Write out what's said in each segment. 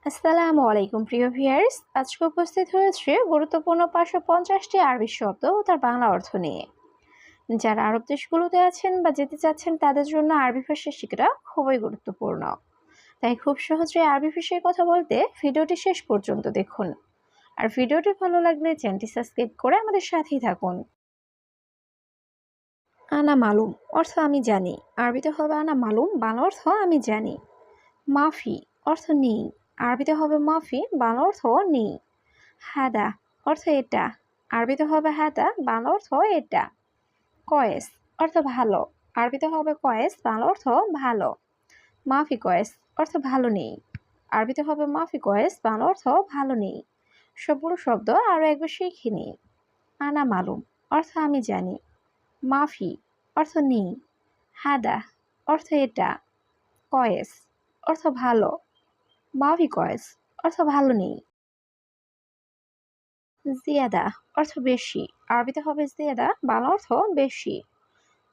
আসসালামু আলাইকুম প্রিয় ভিউয়ার্স, আজকে উপস্থিত হয়েছে গুরুত্বপূর্ণ 550টি আরবি শব্দ ও তার বাংলা অর্থ নিয়ে। যারা আরব দেশগুলোতে আছেন বা যেতে চাচ্ছেন তাদের জন্য আরবি ভাষা শেখাটা খুবই গুরুত্বপূর্ণ। তাই খুব সহজে আরবি ভাষায় কথা বলতে ভিডিওটি শেষ পর্যন্ত দেখুন। আর ভিডিওটি ভালো লাগলে চ্যানেলটি সাবস্ক্রাইব করে আমাদের সাথেই থাকুন। আনা মালুম অর্থ আমি জানি। আরবিতে হবে আনা মালুম, বাংলা অর্থ আমি জানি। মাফি অর্থ নেই। আরবিতে হবে মাফি, বাংলা অর্থ নেই। হাদা অর্থ এটা। আরবিতে হবে হাদা, বাংলা অর্থ এটা। কয়েস অর্থ ভালো। আরবিতে হবে কয়েস, বাংলা অর্থ ভালো। মাফি কয়েস অর্থ ভালো নেই। আরবিতে হবে মাফি কয়েস, বাংলা অর্থ ভালো নেই। সবগুলো শব্দ আরো একবার শিখে নিই। আনা মালুম অর্থ আমি জানি। মাফি অর্থ নেই। হাদা অর্থ এটা। কয়েস অর্থ ভালো। মাফি কয়েস অর্থ ভালো নেই। জিয়াদা অর্থ বেশি। আরবিতে হবে জিয়াদা, বাংলা অর্থ বেশি।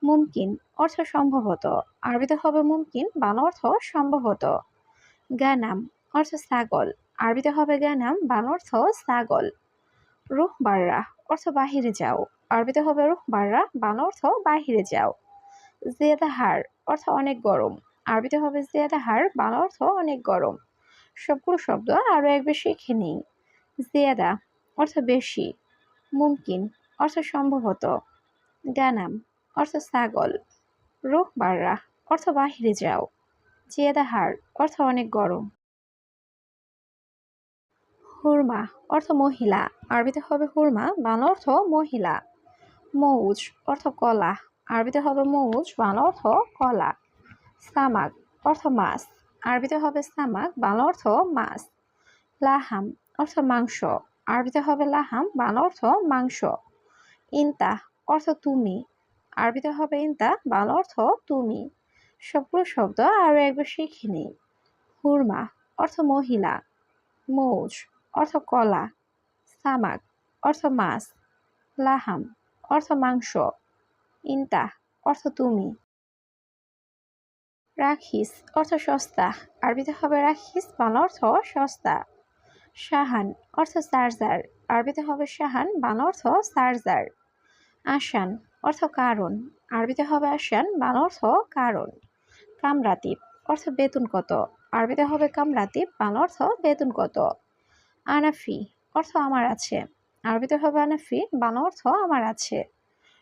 মুমকিন অর্থ সম্ভবত। আরবিতে হবে মুমকিন, বাংলা অর্থ সম্ভবত। গানাম অর্থ ছাগল। আরবিতে হবে গানাম, বাংলা অর্থ ছাগল। রুহ বাররা অর্থ বাহিরে যাও। আরবিতে হবে রুহ বাররা, বাংলা অর্থ বাহিরে যাও। জিয়াদা হার অর্থ অনেক গরম। আরবিতে হবে জিয়াদা হার, বাংলা অর্থ অনেক গরম। সবগুলো শব্দ আরো একবার শিখে নিই। জিয়াদা অর্থ বেশি। মুমকিন অর্থ সম্ভবত। গানাম অর্থ ছাগল। রুহ বাররা অর্থ বাহিরে যাও। জিয়াদা হার অর্থ অনেক গরম। হুরমা অর্থ মহিলা। আরবিতে হবে হুরমা, বাংলা অর্থ মহিলা। মৌজ অর্থ কলা। আরবিতে হবে মৌজ, বাংলা অর্থ কলা। সামাক অর্থ মাছ। আরবিতে হবে সামাক, বাংলা অর্থ মাছ। লাহাম অর্থ মাংস। আরবিতে হবে লাহাম, বাংলা অর্থ মাংস। ইনতা অর্থ তুমি। আরবিতে হবে ইনতা, বাংলা অর্থ তুমি। সবগুলো শব্দ আরো একবার শিখে নিই। হুরমা অর্থ মহিলা। মৌজ অর্থ কলা। সামাক অর্থ মাছ। লাহাম অর্থ মাংস। ইনতা অর্থ তুমি। রাখিস অর্থ সস্তা। আরবিতে হবে রাখিস, বাংলা অর্থ সস্তা। শাহান অর্থ চার্জার। আরবিতে হবে শাহান, বাংলা অর্থ চার্জার। আসান অর্থ কারণ। আরবিতে হবে আসান, বাংলা অর্থ কারণ। কামরাতিব অর্থ বেতন কত। আরবিতে হবে কামরাতিব, বাংলা অর্থ বেতন কত। আনাফি অর্থ আমার আছে। আরবিতে হবে আনাফি, বাংলা অর্থ আমার আছে।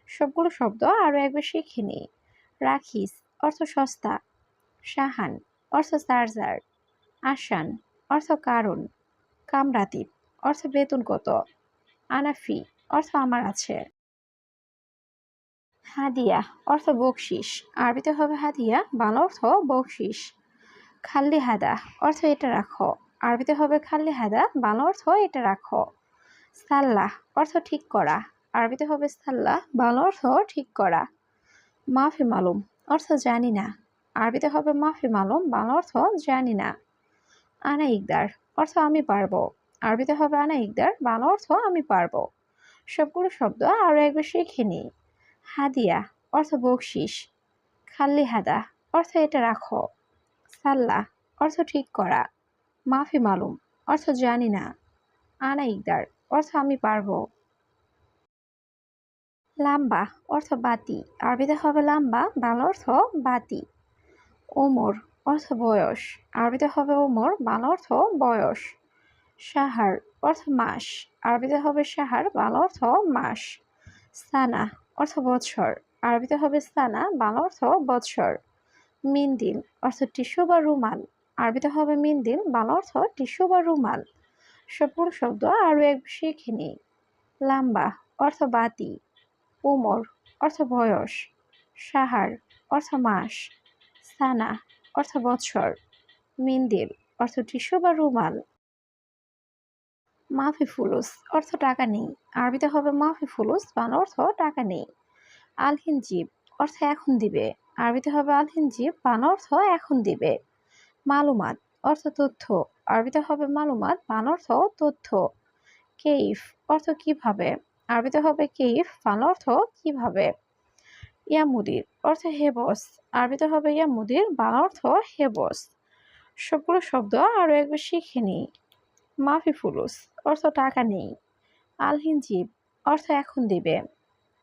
সবগুলো শব্দ আরো একবার শিখে নিই। রাখিস অর্থ সস্তা। শাহান অর্থ চার্জার। আসান অর্থ কারণ। কামরাতিব অর্থ বেতন কত। আনাফি অর্থ আমার আছে। হাদিয়া অর্থ বকশিস। আরবিতে হবে হাদিয়া, বাংলা অর্থ বকশিস। খাল্লি হাদা অর্থ এটা রাখো। আরবিতে হবে খাল্লি হাদা, বাংলা অর্থ এটা রাখো। সাল্লাহ অর্থ ঠিক করা। আরবিতে হবে সাল্লাহ, বাংলা অর্থ ঠিক করা। মাফি মালুম অর্থ জানি না। আরবিতে হবে মাফি মালুম, বাংলা অর্থ জানি না। আনা ইকদার অর্থ আমি পারবো। আরবিতে হবে আনা ইকদার, বাংলা অর্থ আমি পারবো। সবগুলো শব্দ আরো একবার শিখে নিই। হাদিয়া অর্থ বকশিস। খাল্লি হাদা অর্থ এটা রাখো। সাল্লাহ অর্থ ঠিক করা। মাফি মালুম অর্থ জানি না। আনা ইকদার অর্থ আমি পারবো। লাম্বা অর্থ বাতি। আরবিতে হবে লাম্বা, বাংলা অর্থ বাতি। ওমর অর্থ বয়স। আরবিতে হবে ওমর, বাংলা অর্থ বয়স। সাহার অর্থ মাস। আরবিতে হবে সাহার, বাংলা অর্থ মাস। সানা অর্থ বৎসর। আরবিতে হবে সানা, বাংলা অর্থ বৎসর। মিন্দিল অর্থ টিস্যু বা রুমাল। আরবিতে হবে মিন্দিল, বাংলা অর্থ টিস্যু বা রুমাল। সবগুলো শব্দ আরো এক শিখে নিই। লাম্বা অর্থ বাতি। উমর অর্থ বয়স। সাহার অর্থ মাস। সানা অর্থ বৎসর। মিন্দিল অর্থ টিস্যু বা রুমাল। মাফি ফুলুস অর্থ টাকা নেই। আরবিতে হবে মাফি ফুলুস, বাংলা অর্থ টাকা নেই। আলহিনজিব অর্থ এখন দিবে। আরবিতে হবে আলহিনজিব, বাংলা অর্থ এখন দিবে। মালুমাত অর্থ তথ্য। আরবিতে হবে মালুমাত, বাংলা অর্থ তথ্য। কেইফ অর্থ কিভাবে। আরবিতে হবে কেইফ, বাংলা অর্থ কিভাবে। ইয়া মুদির অর্থ হে বস। আরবিতে হবে ইয়া মুদির, বাংলা অর্থ হে বস। সবগুলো শব্দ আরও একবার শিখে নিই। মাফি ফুলুস অর্থ টাকা নেই। আলহিনজিব অর্থ এখন দিবে।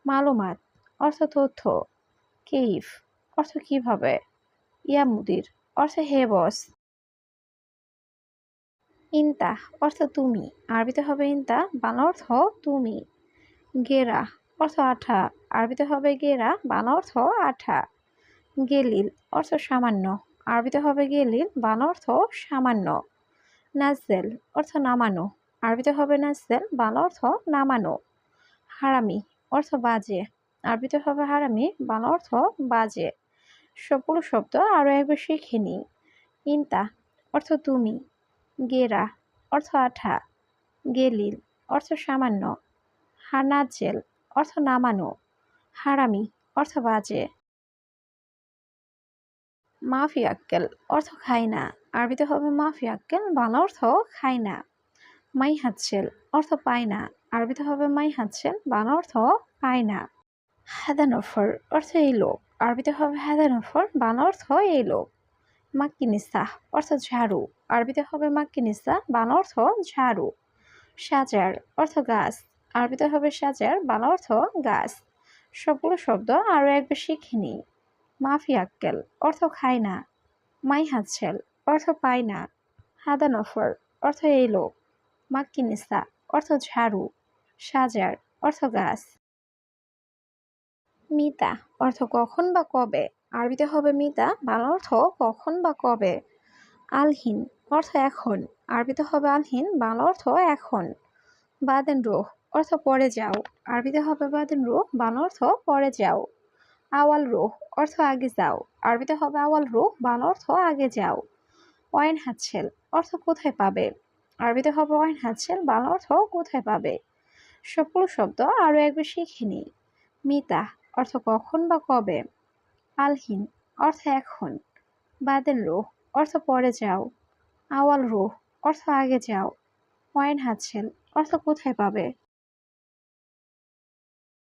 মালুমাত অর্থ তথ্য। কেইফ অর্থ কিভাবে। ইয়া মুদির অর্থ হে বস। ইনতা অর্থ তুমি, আরবিতে হবে ইনতা, বাংলা অর্থ তুমি। গেরা অর্থ আঠা, আরবিতে হবে গেরা, বাংলা অর্থ আঠা। গেলিল অর্থ সামান্য, আরবিতে হবে গেলিল, বাংলা অর্থ সামান্য। নাজেল অর্থ নামানো, আরবিতে হবে নাজেল, বাংলা অর্থ নামানো। হারামি অর্থ বাজে, আরবিতে হবে হারামি, বাংলা অর্থ বাজে। সবগুলো শব্দ আরও একবার শিখে নিই। ইনতা অর্থ তুমি। গেরা অর্থ আঠা। গেলিল অর্থ সামান্য। হানাজেল অর্থ নামানো। হারামি অর্থ বাজে। মাফি আক্কেল অর্থ খাই না, আরবিতে হবে মাফি আক্কেল, বাংলা অর্থ খাই না। মাই হাতছেল অর্থ পায় না, আরবিতে হবে মাই হাতছেল, বাংলা অর্থ পায় না। হাদানফর অর্থ এই লোক, আরবিতে হবে হাদানফর, বাংলা অর্থ এই লোক। মাক্কিনিসা অর্থ ঝাড়ু, আরবিতে হবে মাক্কিনিসা, বাংলা অর্থ ঝাড়ু। সাজার অর্থ গাছ, আরবিতে হবে সাজার, বাংলা অর্থ গাছ। সবগুলো শব্দ আরও একবার শিখে নিই। মাফি আক্কেল অর্থ খায় না। মাই হাতছেল অর্থ পায় না। হাদানফর অর্থ এই লোক। মাক্কিনিসা অর্থ ঝাড়ু। সাজার অর্থ গাছ। মিতা অর্থ কখন বা কবে, আরবিতে হবে মিতা, বাংলা অর্থ কখন বা কবে। আলহিন অর্থ এখন, আরবিতে হবে আলহিন, বাংলা অর্থ এখন। বাদেন রুহ অর্থ পরে যাও, আরবিতে হবে বাদেন রুহ, বাংলা অর্থ পরে যাও। আওয়াল রুহ অর্থ আগে যাও, আরবিতে হবে আওয়াল রুহ, বাংলা অর্থ আগে যাও। ওয়াইন হাতছেল অর্থ কোথায় পাবে, আরবিতে হবে ওয়াইন হাতছেল, বাংলা অর্থ কোথায় পাবে। সবগুলো শব্দ আরও একবার শিখে নিই। মিতা অর্থ কখন বা কবে। আলহিন অর্থ এখন। বাদেন রুহ অর্থ পরে যাও। আওয়াল রুহ অর্থ আগে যাও। ওয়াইন হাতছেল অর্থ কোথায় পাবে।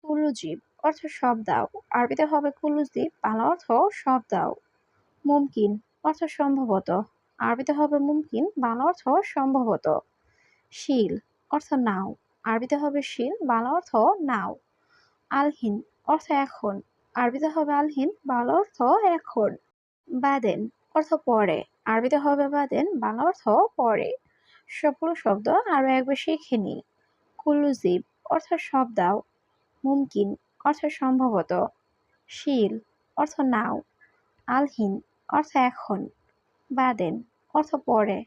কুলুজীব অর্থ সব দাও, আরবিতে হবে কুলুজীব, বাংলা অর্থ সব দাও। মুমকিন অর্থ সম্ভবত, আরবিতে হবে মুমকিন, বাংলা অর্থ সম্ভবত। শিল অর্থ নাও, আরবিতে হবে শিল, বাংলা অর্থ নাও। আলহিন অর্থ এখন, আরবিতে হবে আলহিন, বাংলা অর্থ এখন। বাদেন অর্থ পরে, আরবিতে হবে বাদেন, বাংলা অর্থ পরে। সবগুলো শব্দ আরও একবার শিখে নিই। কুলুজীব অর্থ সব দাও। মুমকিন অর্থ সম্ভবত। শিল অর্থ নাও। আলহিন অর্থ এখন। বাদেন অর্থ পরে।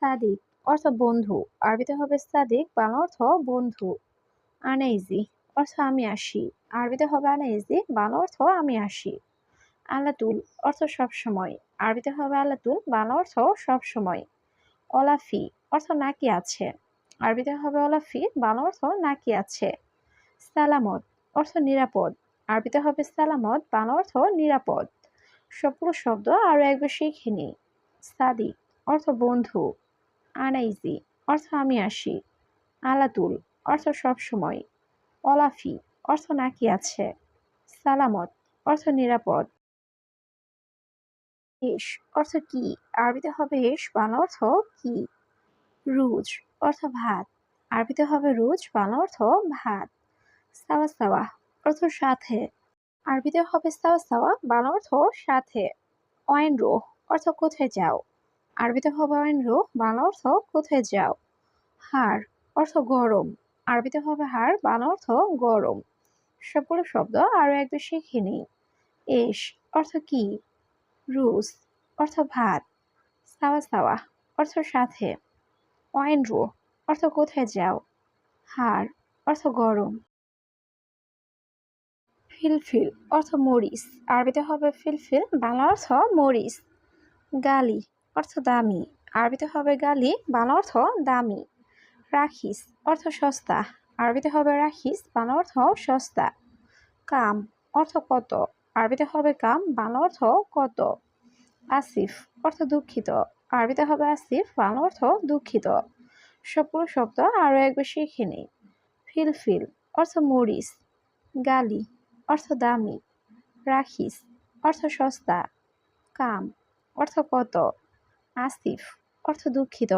সাদিক অর্থ বন্ধু, আরবিতে হবে সাদিক, বাংলা অর্থ বন্ধু। আনাইজি অর্থ আমি আসি, আরবিতে হবে আনাইজি, বাংলা অর্থ আমি আসি। আলাতুল অর্থ সবসময়, আরবিতে হবে আলাতুল, বাংলা অর্থ সবসময়। অলাফি অর্থ নাকি আছে, আরবিতে হবে অলাফি, বাংলা অর্থ নাকি আছে। সালামত অর্থ নিরাপদ, আরবিতে হবে সালামত, বাংলা অর্থ নিরাপদ। সবগুলো শব্দ আরও একবার শিখে নিই। সাদিক অর্থ বন্ধু। আনাইজি অর্থ আমি আসি। আলাতুল অর্থ সবসময়। অলাফি অর্থ নাকি আছে। সালামত অর্থ নিরাপদ। এস অর্থ কি, আরবিতে হবে এস, বাংলা অর্থ কি। রুজ অর্থ ভাত, আরবিতে হবে রুজ, বাংলা অর্থ ভাত। সাওয়া সাওয়া অর্থ সাথে, আরবিতে হবে সাওয়া সাওয়া, বাংলা অর্থ সাথে। ওয়াইন রুহ অর্থ কোথায় যাও, আরবিতে হবে ওয়াইন রুহ, বাংলা অর্থ কোথায় যাও। হাড় অর্থ গরম, আরবিতে হবে হাড়, বাংলা অর্থ গরম। সবগুলো শব্দ আরও একবার শিখে নিই। এস অর্থ কি। রুজ অর্থ ভাত। সাওয়া সাওয়া অর্থ সাথে। ওয়াইন রুহ অর্থ কোথায় যাও। হাড় অর্থ গরম। ফিলফিল অর্থ মরিচ, আরবিতে হবে ফিলফিল, বাংলা অর্থ মরিচ। গালি অর্থ দামি, আরবিতে হবে গালি, বাংলা অর্থ দামি। রাখিস অর্থ সস্তা, আরবিতে হবে রাখিস, বাংলা অর্থ সস্তা। কাম অর্থ কত, আরবিতে হবে কাম, বাংলা অর্থ কত। আসিফ অর্থ দুঃখিত, আরবিতে হবে আসিফ, বাংলা অর্থ দুঃখিত। সবগুলো শব্দ আরও একবার শিখে নিই। ফিলফিল অর্থ মরিচ। গালি অর্থ দামি। রাখিস অর্থ সস্তা। কাম অর্থ কত। আসিফ অর্থ দুঃখিত।